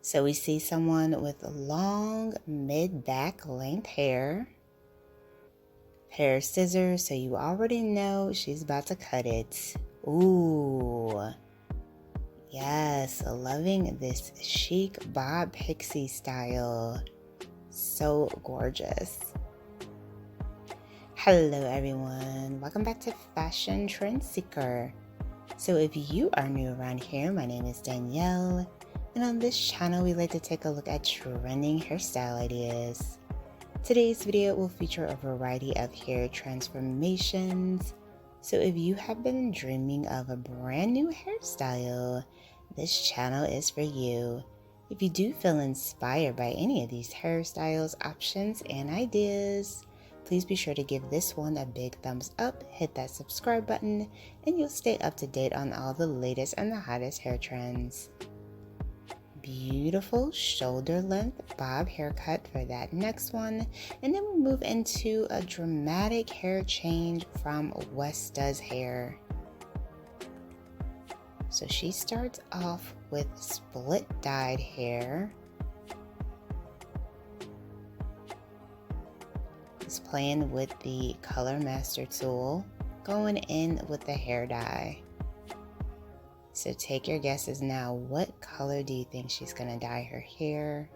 So we see someone with long mid-back length hair, pair of scissors, so you already know she's about to cut it. Ooh, yes, loving this chic bob pixie style. So gorgeous. Hello everyone, welcome back to Fashion Trend Seeker. So if you are new around here, my name is Danielle, and on this channel we like to take a look at trending hairstyle ideas. Today's video will feature a variety of hair transformations, so if you have been dreaming of a brand new hairstyle, this channel is for you. If you do feel inspired by any of these hairstyles, options, and ideas, please be sure to give this one a big thumbs up, hit that subscribe button, and you'll stay up to date on all the latest and the hottest hair trends. Beautiful shoulder length bob haircut for that next one, and then we move into a dramatic hair change from Westa's hair. So she starts off with split dyed hair. Is playing with the Color Master tool, going in with the hair dye. So take your guesses now. What color do you think she's gonna dye her hair?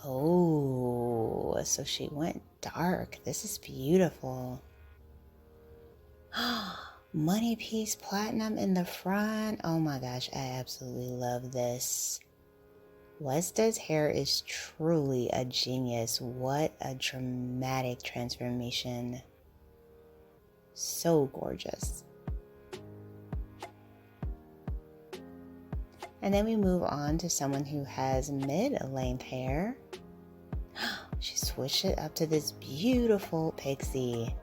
Oh, so she went dark. This is beautiful. Money piece platinum in the front. Oh my gosh, I absolutely love this. Westa's hair is truly a genius. What a dramatic transformation. So gorgeous. And then we move on to someone who has mid-length hair. She switched it up to this beautiful pixie.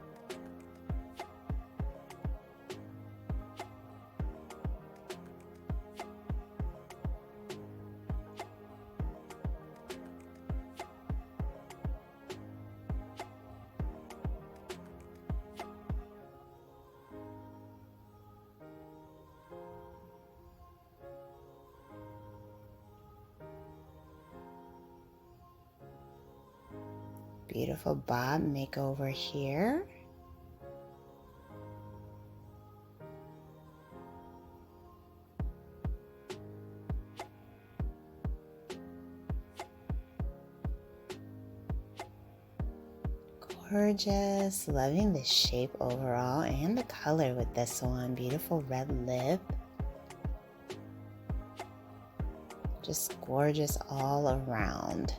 Beautiful bob makeover here. Gorgeous. Loving the shape overall and the color with this one. Beautiful red lip. Just gorgeous all around.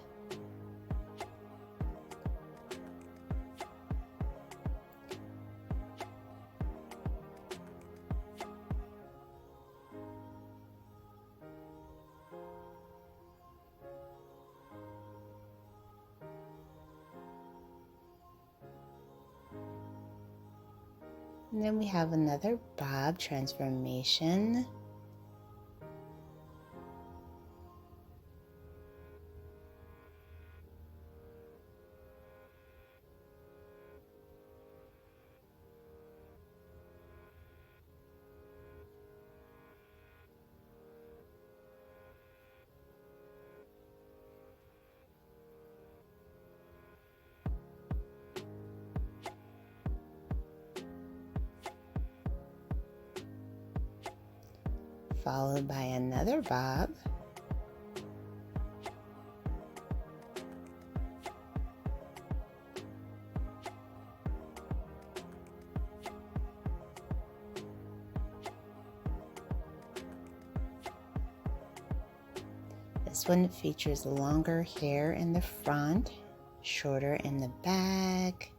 And then we have another bob transformation. Followed by another bob. This one features longer hair in the front, shorter in the back.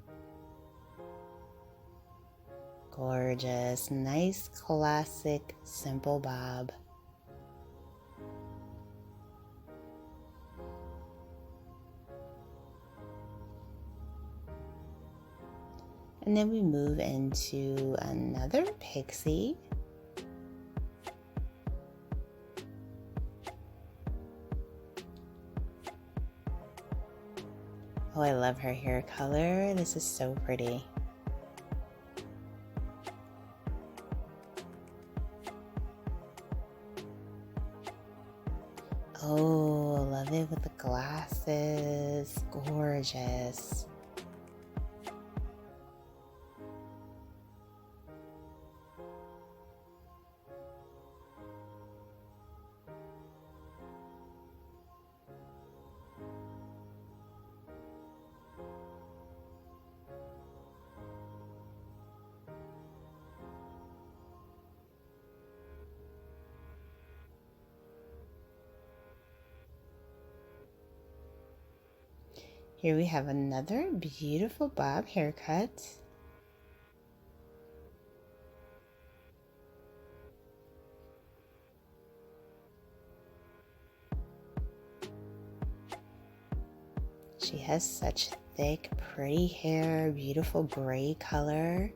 Gorgeous, nice, classic, simple bob. And then we move into another pixie. Oh, I love her hair color. This is so pretty. Oh, love it with the glasses. Gorgeous. Here we have another beautiful bob haircut. She has such thick, pretty hair, beautiful gray color.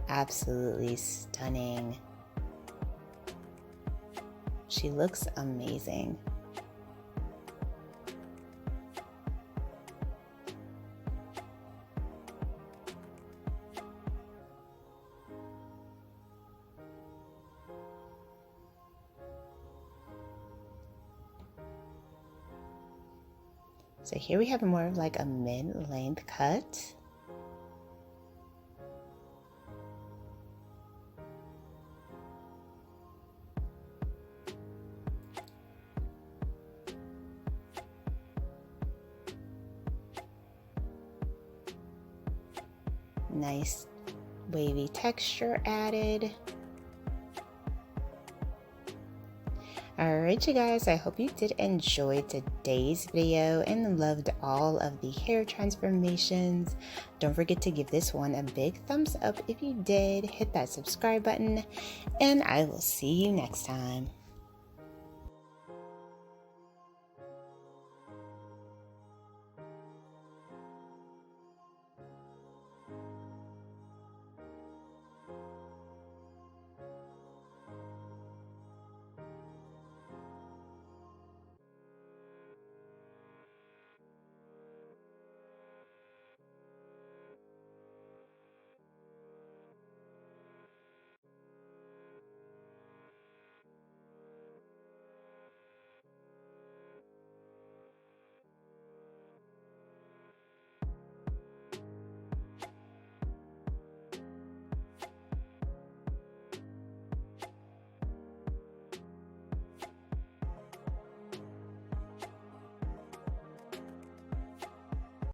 Absolutely stunning. She looks amazing. So here we have more of like a mid-length cut. Nice wavy texture added. Alright you guys, I hope you did enjoy today's video and loved all of the hair transformations. Don't forget to give this one a big thumbs up if you did. Hit that subscribe button and I will see you next time.